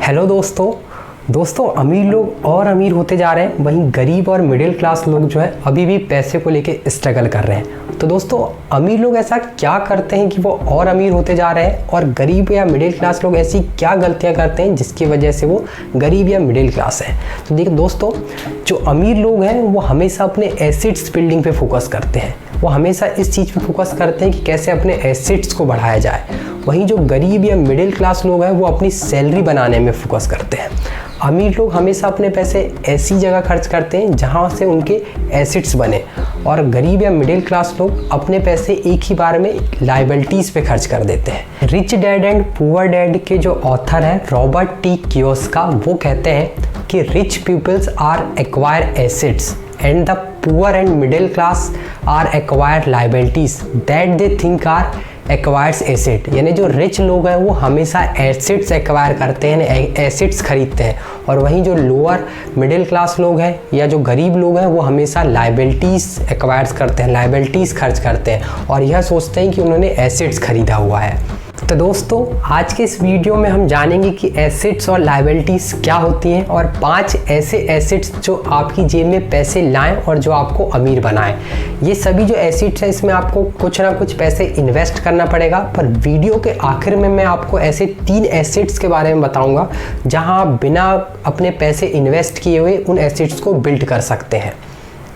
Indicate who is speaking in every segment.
Speaker 1: Hello दोस्तों अमीर लोग और अमीर होते जा रहे हैं, वहीं गरीब और मिडिल क्लास लोग जो है अभी भी पैसे को लेके स्ट्रगल कर रहे हैं। तो दोस्तों अमीर लोग ऐसा क्या करते हैं कि वो और अमीर होते जा रहे हैं, और गरीब या मिडिल क्लास लोग ऐसी क्या गलतियां करते हैं जिसकी वजह से वो गरीब या मिडिल क्लास है। तो देखिए दोस्तों, जो अमीर लोग हैं वो हमेशा अपने एसेट्स बिल्डिंग पे फोकस करते हैं, वो हमेशा इस चीज़ पे फोकस करते हैं कि कैसे अपने एसेट्स को बढ़ाया जाए। वहीं जो गरीब या मिडिल क्लास लोग हैं वो अपनी सैलरी बनाने में फोकस करते हैं। अमीर लोग हमेशा अपने पैसे ऐसी जगह खर्च करते हैं जहां से उनके एसेट्स बने, और गरीब या मिडिल क्लास लोग अपने पैसे एक ही बार में लायबिलिटीज़ पे खर्च कर देते हैं। Rich dad and poor dad के जो ऑथर हैं रॉबर्ट टी कियोसाकी, वो कहते हैं कि rich peoples are acquire assets and the poor and middle class are acquire liabilities that they think are acquires asset. यानी जो रिच लोग हैं वो हमेशा एसेट्स एक्वायर करते हैं, एसेट्स खरीदते हैं, और वहीं जो लोअर मिडिल क्लास लोग हैं या जो गरीब लोग हैं वो हमेशा लायबिलिटीज़ एक्वायर्स करते हैं, लायबिलिटीज़ खर्च करते हैं, और यह सोचते हैं कि उन्होंने एसेट्स खरीदा हुआ है। तो दोस्तों आज के इस वीडियो में हम जानेंगे कि एसेट्स और लायबिलिटीज़ क्या होती हैं, और 5 ऐसे एसेट्स जो आपकी जेब में पैसे लाएं और जो आपको अमीर बनाएं। ये सभी जो एसेट्स हैं इसमें आपको कुछ ना कुछ पैसे इन्वेस्ट करना पड़ेगा, पर वीडियो के आखिर में मैं आपको ऐसे 3 एसेट्स के बारे में बताऊंगा जहां आप बिना अपने पैसे इन्वेस्ट किए हुए उन एसेट्स को बिल्ड कर सकते हैं।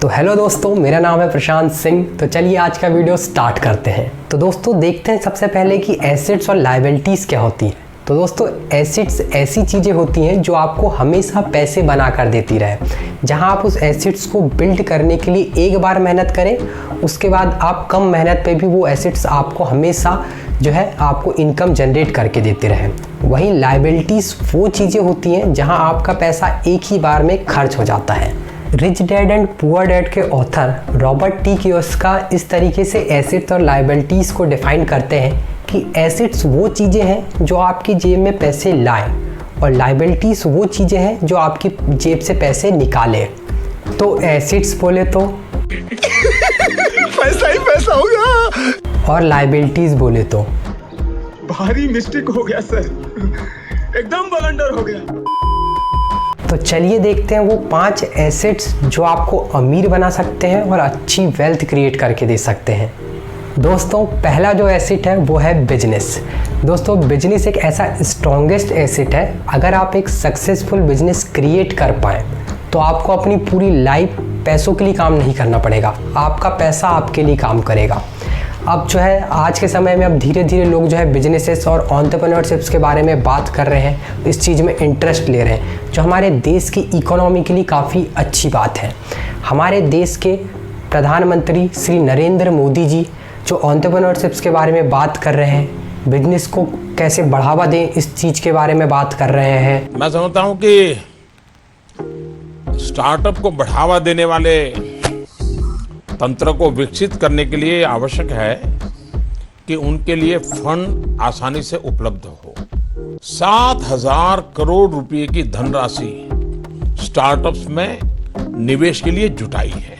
Speaker 1: तो हेलो दोस्तों, मेरा नाम है प्रशांत सिंह। तो चलिए आज का वीडियो स्टार्ट करते हैं। तो दोस्तों देखते हैं सबसे पहले कि एसेट्स और लायबिलिटीज़ क्या होती हैं। तो दोस्तों एसेट्स ऐसी चीज़ें होती हैं जो आपको हमेशा पैसे बना कर देती रहे, जहां आप उस एसेट्स को बिल्ड करने के लिए एक बार मेहनत करें, उसके बाद आप कम मेहनत पे भी वो एसेट्स आपको हमेशा जो है आपको इनकम जनरेट करके देते रहें। वहीं लायबिलिटीज़ वो चीज़ें होती हैं जहाँ आपका पैसा एक ही बार में खर्च हो जाता है। Rich dad and poor dad के ऑथर रॉबर्ट टी कियोसाकी इस तरीके से एसेट्स और लायबिलिटीज़ को डिफाइन करते हैं कि एसेट्स वो चीज़ें हैं जो आपकी जेब में पैसे लाएं, और लायबिलिटीज़ वो चीज़ें हैं जो आपकी जेब से पैसे निकालें। तो एसेट्स बोले तो
Speaker 2: पैसा ही पैसा होगा,
Speaker 1: और लायबिलिटीज़ बोले तो
Speaker 2: भारी मिस्टेक हो गया सर, एकदम ब्लंडर हो गया।
Speaker 1: तो चलिए देखते हैं वो 5 एसेट्स जो आपको अमीर बना सकते हैं और अच्छी वेल्थ क्रिएट करके दे सकते हैं। दोस्तों पहला जो एसेट है वो है बिजनेस। दोस्तों बिजनेस एक ऐसा स्ट्रॉन्गेस्ट एसेट है। अगर आप एक सक्सेसफुल बिजनेस क्रिएट कर पाएँ तो आपको अपनी पूरी लाइफ पैसों के लिए काम नहीं करना पड़ेगा, आपका पैसा आपके लिए काम करेगा। अब जो है आज के समय में अब धीरे धीरे लोग जो है बिजनेसेस और एंटरप्रेन्योरशिप्स के बारे में बात कर रहे हैं, इस चीज़ में इंटरेस्ट ले रहे हैं, जो हमारे देश की इकोनॉमी के लिए काफ़ी अच्छी बात है। हमारे देश के प्रधानमंत्री श्री नरेंद्र मोदी जी जो एंटरप्रेन्योरशिप्स के बारे में बात कर रहे हैं, बिजनेस को कैसे बढ़ावा दें इस चीज़ के बारे में बात कर रहे हैं।
Speaker 3: मैं समझता हूँ कि स्टार्टअप को बढ़ावा देने वाले तंत्र को विकसित करने के लिए आवश्यक है कि उनके लिए फंड आसानी से उपलब्ध हो। 7,000 करोड़ रुपए की धनराशि स्टार्टअप्स में निवेश के लिए जुटाई है,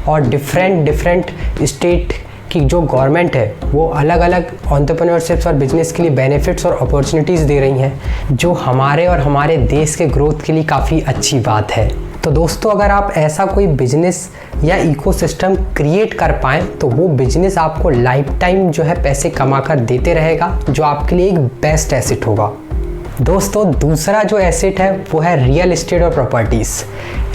Speaker 1: और डिफरेंट स्टेट की जो गवर्नमेंट है वो अलग अलग एंटरप्रेन्योरशिप्स और बिजनेस के लिए बेनिफिट्स और अपॉर्चुनिटीज़ दे रही हैं, जो हमारे और हमारे देश के ग्रोथ के लिए काफ़ी अच्छी बात है। तो दोस्तों अगर आप ऐसा कोई बिजनेस या इकोसिस्टम क्रिएट कर पाएँ तो वो बिजनेस आपको लाइफ टाइम जो है पैसे कमा कर देते रहेगा, जो आपके लिए एक बेस्ट एसेट होगा। दोस्तों दूसरा जो एसेट है वो है रियल एस्टेट और प्रॉपर्टीज़।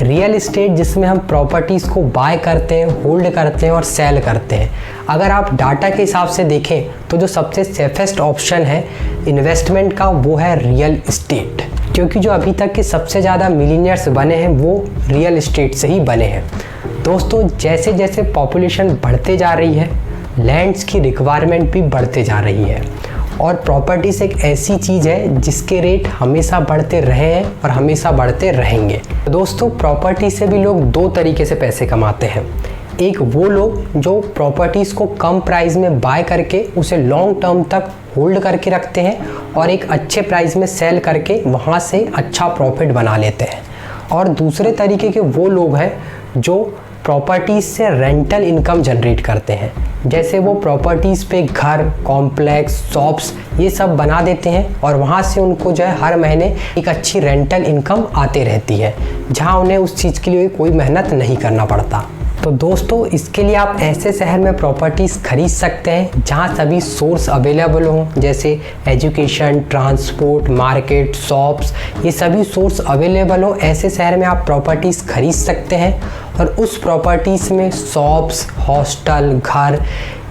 Speaker 1: रियल एस्टेट जिसमें हम प्रॉपर्टीज़ को बाय करते हैं, होल्ड करते हैं और सेल करते हैं। अगर आप डाटा के हिसाब से देखें तो जो सबसे सेफेस्ट ऑप्शन है इन्वेस्टमेंट का वो है रियल एस्टेट, क्योंकि जो अभी तक के सबसे ज़्यादा मिलीनियर्स बने हैं वो रियल एस्टेट से ही बने हैं। दोस्तों जैसे जैसे पॉपुलेशन बढ़ते जा रही है, लैंड्स की रिक्वायरमेंट भी बढ़ते जा रही है, और प्रॉपर्टीज़ एक ऐसी चीज़ है जिसके रेट हमेशा बढ़ते रहे हैं और हमेशा बढ़ते रहेंगे। दोस्तों प्रॉपर्टी से भी लोग 2 तरीके से पैसे कमाते हैं। एक वो लोग जो प्रॉपर्टीज़ को कम प्राइस में बाय करके उसे लॉन्ग टर्म तक होल्ड करके रखते हैं और एक अच्छे प्राइस में सेल करके वहाँ से अच्छा प्रॉफिट बना लेते हैं। और दूसरे तरीके के वो लोग हैं जो प्रॉपर्टीज़ से रेंटल इनकम जनरेट करते हैं। जैसे वो प्रॉपर्टीज़ पे घर, कॉम्प्लेक्स, शॉप्स ये सब बना देते हैं और वहाँ से उनको जो है हर महीने एक अच्छी रेंटल इनकम आते रहती है, जहाँ उन्हें उस चीज़ के लिए कोई मेहनत नहीं करना पड़ता। तो दोस्तों इसके लिए आप ऐसे शहर में प्रॉपर्टीज़ खरीद सकते हैं जहाँ सभी सोर्स अवेलेबल हों, जैसे एजुकेशन, ट्रांसपोर्ट, मार्केट, शॉप्स, ये सभी सोर्स अवेलेबल हो। ऐसे शहर में आप प्रॉपर्टीज़ खरीद सकते हैं और उस प्रॉपर्टीज़ में शॉप्स, हॉस्टल, घर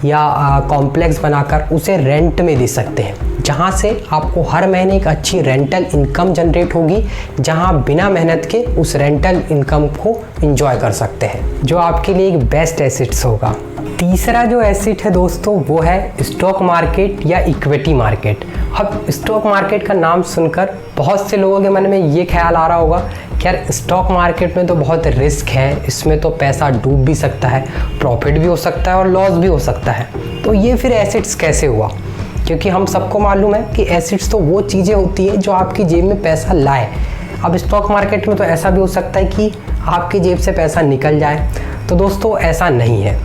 Speaker 1: या कॉम्प्लेक्स बनाकर उसे रेंट में दे सकते हैं, जहाँ से आपको हर महीने एक अच्छी रेंटल इनकम जनरेट होगी, जहाँ बिना मेहनत के उस रेंटल इनकम को एंजॉय कर सकते हैं, जो आपके लिए एक बेस्ट एसेट्स होगा। तीसरा जो एसेट है दोस्तों वो है स्टॉक मार्केट या इक्विटी मार्केट। अब स्टॉक मार्केट का नाम सुनकर बहुत से लोगों के मन में ये ख्याल आ रहा होगा कि यार स्टॉक मार्केट में तो बहुत रिस्क है, इसमें तो पैसा डूब भी सकता है, प्रॉफिट भी हो सकता है और लॉस भी हो सकता है। तो ये फिर एसेट्स कैसे हुआ? क्योंकि हम सबको मालूम है कि एसेट्स तो वो चीज़ें होती है जो आपकी जेब में पैसा लाए। अब स्टॉक मार्केट में तो ऐसा भी हो सकता है कि आपकी जेब से पैसा निकल जाए। तो दोस्तों ऐसा नहीं है।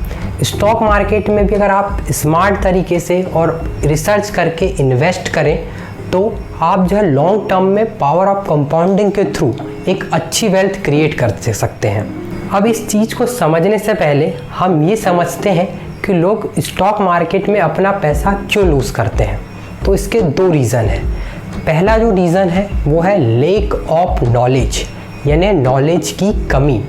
Speaker 1: स्टॉक मार्केट में भी अगर आप स्मार्ट तरीके से और रिसर्च करके इन्वेस्ट करें तो आप जो है लॉन्ग टर्म में पावर ऑफ कंपाउंडिंग के थ्रू एक अच्छी वेल्थ क्रिएट कर सकते हैं। अब इस चीज़ को समझने से पहले हम ये समझते हैं कि लोग स्टॉक मार्केट में अपना पैसा क्यों लूज़ करते हैं। तो इसके दो रीज़न हैं। पहला जो रीज़न है वो है लेक ऑफ नॉलेज, यानी नॉलेज की कमी।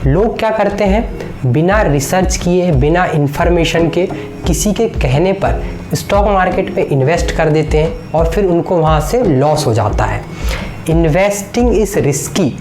Speaker 1: लोग क्या करते हैं, बिना रिसर्च किए, बिना इंफॉर्मेशन के, किसी के कहने पर स्टॉक मार्केट में इन्वेस्ट कर देते हैं और फिर उनको वहाँ से लॉस हो जाता है। Investing is risky,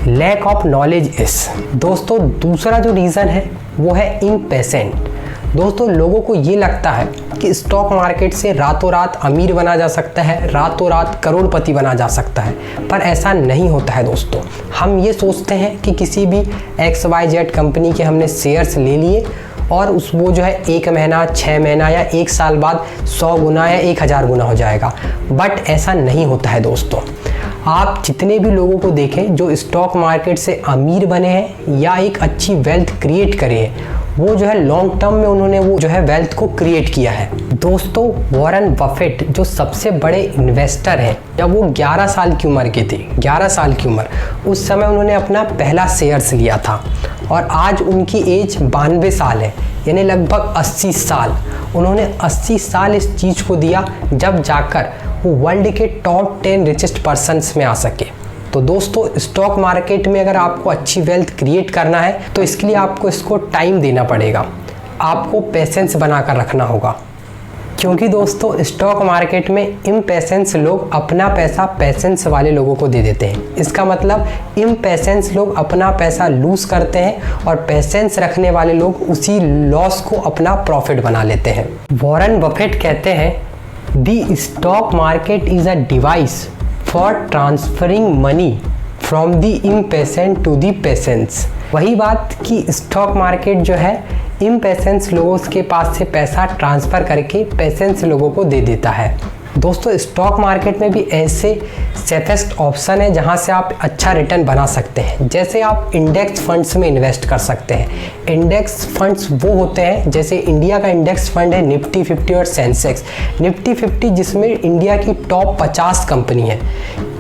Speaker 1: lack of knowledge is. दोस्तों दूसरा जो रीज़न है वो है इम्पेशेंट। दोस्तों लोगों को ये लगता है कि स्टॉक मार्केट से रातों रात अमीर बना जा सकता है, रातों रात करोड़पति बना जा सकता है, पर ऐसा नहीं होता है दोस्तों। हम ये सोचते हैं कि किसी भी XYZ कंपनी के हमने शेयर्स ले लिए और वो जो है 1 महीना, 6 महीना या 1 साल बाद 100 गुना या 1000 गुना हो जाएगा, बट ऐसा नहीं होता है दोस्तों। आप जितने भी लोगों को देखें जो स्टॉक मार्केट से अमीर बने हैं या एक अच्छी वेल्थ क्रिएट करे हैं, वो जो है लॉन्ग टर्म में उन्होंने वो जो है वेल्थ को क्रिएट किया है। दोस्तों वॉरेन बफेट जो सबसे बड़े इन्वेस्टर हैं, जब वो 11 साल की उम्र के थे, 11 साल की उम्र, उस समय उन्होंने अपना पहला शेयर्स लिया था और आज उनकी एज 92 साल है, यानी लगभग 80 साल। उन्होंने 80 साल इस चीज़ को दिया जब जाकर वो वर्ल्ड के टॉप 10 रिचेस्ट पर्सन्स में आ सके। तो दोस्तों स्टॉक मार्केट में अगर आपको अच्छी वेल्थ क्रिएट करना है तो इसके लिए आपको इसको टाइम देना पड़ेगा, आपको पेशेंस बनाकर रखना होगा। क्योंकि दोस्तों स्टॉक मार्केट में इम्पेशेंस लोग अपना पैसा पेशेंस वाले लोगों को दे देते हैं। इसका मतलब इम्पेशेंस लोग अपना पैसा लूज़ करते हैं और पेशेंस रखने वाले लोग उसी लॉस को अपना प्रॉफिट बना लेते हैं। वॉरेन बफेट कहते हैं the stock market is a device for transferring money from the impatient to the patience. वही बात कि स्टॉक मार्केट जो है इम्पेशेंस लोगों के पास से पैसा ट्रांसफ़र करके पेशेंस लोगों को दे देता है। दोस्तों स्टॉक मार्केट में भी ऐसे सेफेस्ट ऑप्शन है जहां से आप अच्छा रिटर्न बना सकते हैं। जैसे आप इंडेक्स फंड्स में इन्वेस्ट कर सकते हैं। इंडेक्स फंड्स वो होते हैं, जैसे इंडिया का इंडेक्स फंड है निफ्टी 50 और सेंसेक्स। निफ्टी 50 जिसमें इंडिया की टॉप 50 कंपनी है,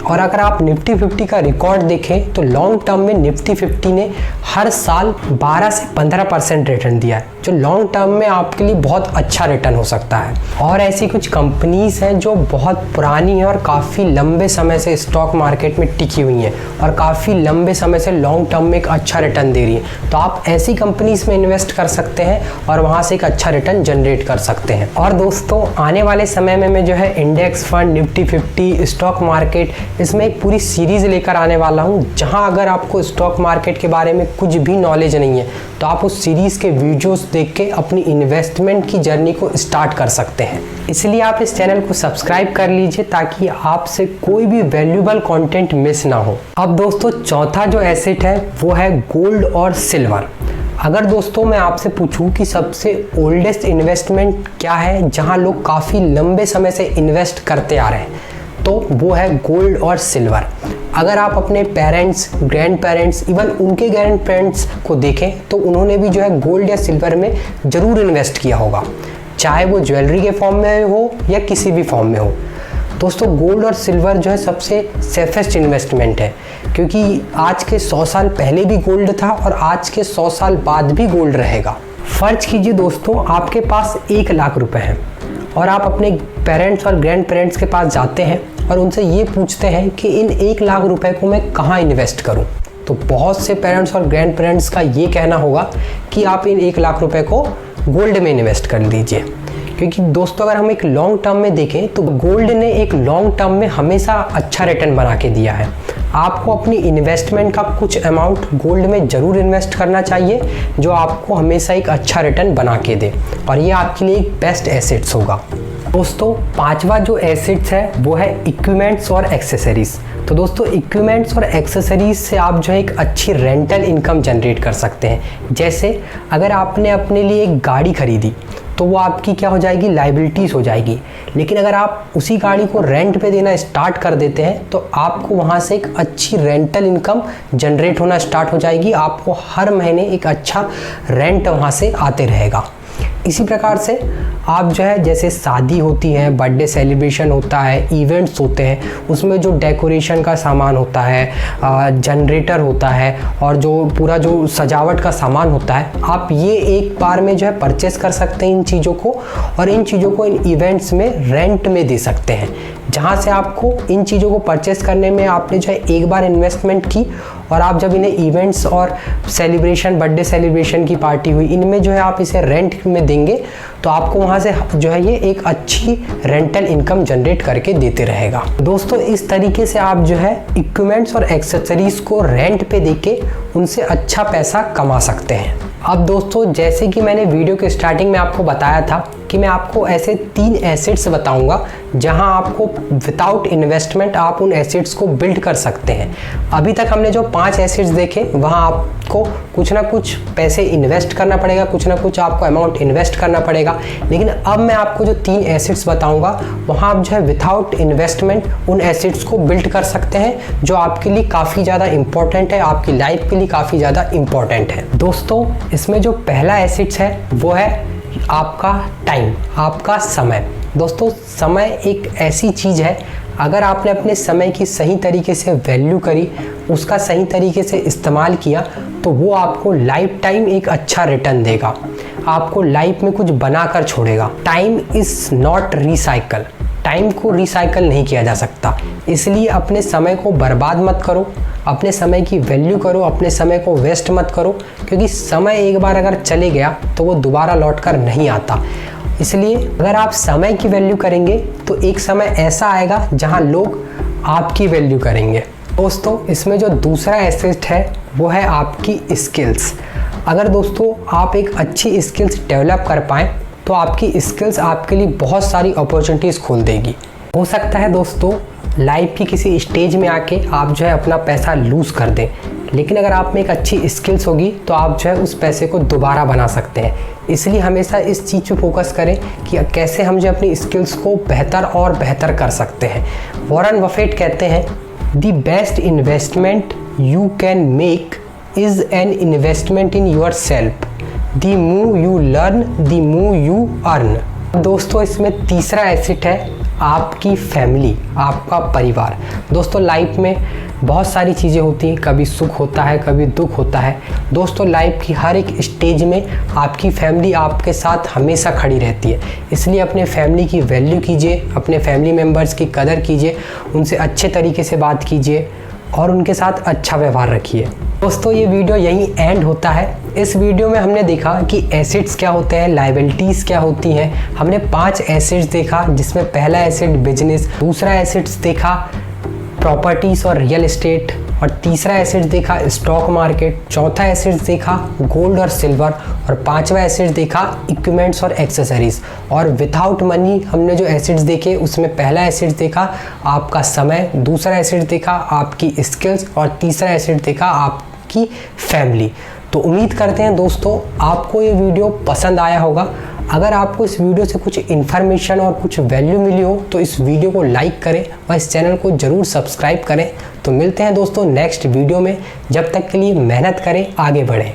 Speaker 1: और अगर आप निफ्टी 50 का रिकॉर्ड देखें तो लॉन्ग टर्म में निफ्टी 50 ने हर साल 12 से 15% रिटर्न दिया है, जो लॉन्ग टर्म में आपके लिए बहुत अच्छा रिटर्न हो सकता है। और ऐसी कुछ कंपनीज हैं जो बहुत पुरानी हैं और काफ़ी लंबे समय से स्टॉक मार्केट में टिकी हुई हैं और काफ़ी लंबे समय से लॉन्ग टर्म में एक अच्छा रिटर्न दे रही हैं। तो आप ऐसी कंपनीज में इन्वेस्ट कर सकते हैं और वहाँ से एक अच्छा रिटर्न जनरेट कर सकते हैं। और दोस्तों आने वाले समय में मैं जो है index fund, Nifty 50, stock market, इसमें एक पूरी सीरीज़ लेकर आने वाला हूँ, जहाँ अगर आपको स्टॉक मार्केट के बारे में कुछ भी नॉलेज नहीं है तो आप उस सीरीज़ के वीडियोस देख के अपनी इन्वेस्टमेंट की जर्नी को स्टार्ट कर सकते हैं। इसलिए आप इस चैनल को सब्सक्राइब कर लीजिए ताकि आपसे कोई भी वैल्यूएबल कंटेंट मिस ना हो। अब दोस्तों चौथा जो एसेट है वो है गोल्ड और सिल्वर। अगर दोस्तों मैं आपसे पूछूं कि सबसे ओल्डेस्ट इन्वेस्टमेंट क्या है जहां लोग काफ़ी लंबे समय से इन्वेस्ट करते आ रहे हैं, तो वो है गोल्ड और सिल्वर। अगर आप अपने पेरेंट्स, ग्रैंड पेरेंट्स, इवन उनके ग्रैंड पेरेंट्स को देखें तो उन्होंने भी जो है गोल्ड या सिल्वर में ज़रूर इन्वेस्ट किया होगा, चाहे वो ज्वेलरी के फॉर्म में हो या किसी भी फॉर्म में हो। दोस्तों गोल्ड और सिल्वर जो है सबसे सेफेस्ट इन्वेस्टमेंट है, क्योंकि आज के 100 साल पहले भी गोल्ड था और आज के 100 साल बाद भी गोल्ड रहेगा। फ़र्ज कीजिए दोस्तों आपके पास 1 लाख रुपए हैं और आप अपने पेरेंट्स और ग्रैंड पेरेंट्स के पास जाते हैं और उनसे ये पूछते हैं कि इन 1 लाख रुपए को मैं कहाँ इन्वेस्ट करूँ। तो बहुत से पेरेंट्स और ग्रैंड पेरेंट्स का ये कहना होगा कि आप इन 1 लाख रुपए को गोल्ड में इन्वेस्ट कर दीजिए, क्योंकि दोस्तों अगर हम एक लॉन्ग टर्म में देखें तो गोल्ड ने एक लॉन्ग टर्म में हमेशा अच्छा रिटर्न बना के दिया है। आपको अपनी इन्वेस्टमेंट का कुछ अमाउंट गोल्ड में ज़रूर इन्वेस्ट करना चाहिए, जो आपको हमेशा एक अच्छा रिटर्न बना के दे, और ये आपके लिए एक बेस्ट एसेट्स होगा। दोस्तों 5वां जो एसेट्स है वो है इक्विपमेंट्स और एक्सेसरीज़। तो दोस्तों इक्विपमेंट्स और एक्सेसरीज से आप जो है एक अच्छी रेंटल इनकम जनरेट कर सकते हैं। जैसे अगर आपने अपने लिए एक गाड़ी खरीदी तो वो आपकी क्या हो जाएगी, लाइबिलिटीज़ हो जाएगी। लेकिन अगर आप उसी गाड़ी को रेंट पे देना स्टार्ट कर देते हैं तो आपको वहाँ से एक अच्छी रेंटल इनकम जनरेट होना स्टार्ट हो जाएगी। आपको हर महीने एक अच्छा रेंट वहाँ से आते रहेगा। इसी प्रकार से आप जो है जैसे शादी होती है, बर्थडे सेलिब्रेशन होता है, इवेंट्स होते हैं, उसमें जो डेकोरेशन का सामान होता है, जनरेटर होता है और जो पूरा जो सजावट का सामान होता है, आप ये एक बार में जो है परचेस कर सकते हैं इन चीज़ों को, और इन चीज़ों को इन इवेंट्स में रेंट में दे सकते हैं। जहाँ से आपको इन चीज़ों को परचेस करने में आपने जो है एक बार इन्वेस्टमेंट की, और आप जब इन्हें इवेंट्स और सेलिब्रेशन, बर्थडे सेलिब्रेशन की पार्टी हुई, इनमें जो है आप इसे रेंट में देंगे तो आपको वहाँ से जो है ये एक अच्छी रेंटल इनकम जनरेट करके देते रहेगा। दोस्तों इस तरीके से आप जो है इक्विपमेंट्स और एक्सेसरीज़ को रेंट पे देके उनसे अच्छा पैसा कमा सकते हैं। अब दोस्तों जैसे कि मैंने वीडियो के स्टार्टिंग में आपको बताया था कि मैं आपको ऐसे 3 एसेट्स बताऊंगा जहां आपको विदाउट इन्वेस्टमेंट आप उन एसेट्स को बिल्ड कर सकते हैं। अभी तक हमने जो 5 एसेट्स देखे वहां आपको कुछ ना कुछ पैसे इन्वेस्ट करना पड़ेगा, कुछ ना कुछ आपको अमाउंट इन्वेस्ट करना पड़ेगा। लेकिन अब मैं आपको जो 3 एसेट्स बताऊंगा वहां आप जो है विदाउट इन्वेस्टमेंट उन एसेट्स को बिल्ड कर सकते हैं, जो आपके लिए काफ़ी ज़्यादा इंपॉर्टेंट है, आपकी लाइफ के लिए काफ़ी ज़्यादा इंपॉर्टेंट है। दोस्तों इसमें जो पहला एसेट्स है वो है आपका टाइम, आपका समय। दोस्तों समय एक ऐसी चीज़ है, अगर आपने अपने समय की सही तरीके से वैल्यू करी, उसका सही तरीके से इस्तेमाल किया, तो वो आपको लाइफ टाइम एक अच्छा रिटर्न देगा, आपको लाइफ में कुछ बना कर छोड़ेगा। Time is not recycle, time को रिसाइकल नहीं किया जा सकता। इसलिए अपने समय को बर्बाद मत करो, अपने समय की वैल्यू करो, अपने समय को वेस्ट मत करो, क्योंकि समय एक बार अगर चले गया तो वो दोबारा लौट कर नहीं आता। इसलिए अगर आप समय की वैल्यू करेंगे तो एक समय ऐसा आएगा जहां लोग आपकी वैल्यू करेंगे। दोस्तों इसमें जो दूसरा एसेट है वो है आपकी स्किल्स। अगर दोस्तों आप एक अच्छी स्किल्स डेवलप कर पाएँ तो आपकी स्किल्स आपके लिए बहुत सारी अपॉर्चुनिटीज़ खोल देगी। हो सकता है दोस्तों लाइफ की किसी स्टेज में आके आप जो है अपना पैसा लूज़ कर दें, लेकिन अगर आप में एक अच्छी स्किल्स होगी तो आप जो है उस पैसे को दोबारा बना सकते हैं। इसलिए हमेशा इस चीज़ पे फोकस करें कि कैसे हम जो अपनी स्किल्स को बेहतर और बेहतर कर सकते हैं। वॉरेन बफेट कहते हैं, the best investment you can make is an investment in your self. The more you learn the more you earn. दोस्तों इसमें तीसरा एसेट है आपकी फैमिली, आपका परिवार। दोस्तों लाइफ में बहुत सारी चीज़ें होती हैं, कभी सुख होता है, कभी दुख होता है। दोस्तों लाइफ की हर एक स्टेज में आपकी फैमिली आपके साथ हमेशा खड़ी रहती है। इसलिए अपने फैमिली की वैल्यू कीजिए, अपने फैमिली मेम्बर्स की कदर कीजिए, उनसे अच्छे तरीके से बात कीजिए और उनके साथ अच्छा व्यवहार रखिए। दोस्तों ये वीडियो यहीं एंड होता है। इस वीडियो में हमने देखा कि एसेट्स क्या होते हैं, लायबिलिटीज़ क्या होती हैं। हमने 5 एसेट्स देखा, जिसमें पहला एसेट बिजनेस, दूसरा एसेट्स देखा प्रॉपर्टीज़ और रियल एस्टेट, और तीसरा एसेट देखा स्टॉक मार्केट, चौथा एसेट देखा गोल्ड और सिल्वर, और 5वां एसेट देखा इक्विपमेंट्स और एक्सेसरीज़। और विदाउट मनी हमने जो एसेट्स देखे उसमें पहला एसेट देखा आपका समय, दूसरा एसेट देखा आपकी स्किल्स, और तीसरा एसेट देखा आपकी फैमिली। तो उम्मीद करते हैं दोस्तों आपको ये वीडियो पसंद आया होगा। अगर आपको इस वीडियो से कुछ इन्फॉर्मेशन और कुछ वैल्यू मिली हो तो इस वीडियो को लाइक करें और इस चैनल को ज़रूर सब्सक्राइब करें। तो मिलते हैं दोस्तों नेक्स्ट वीडियो में, जब तक के लिए मेहनत करें, आगे बढ़ें।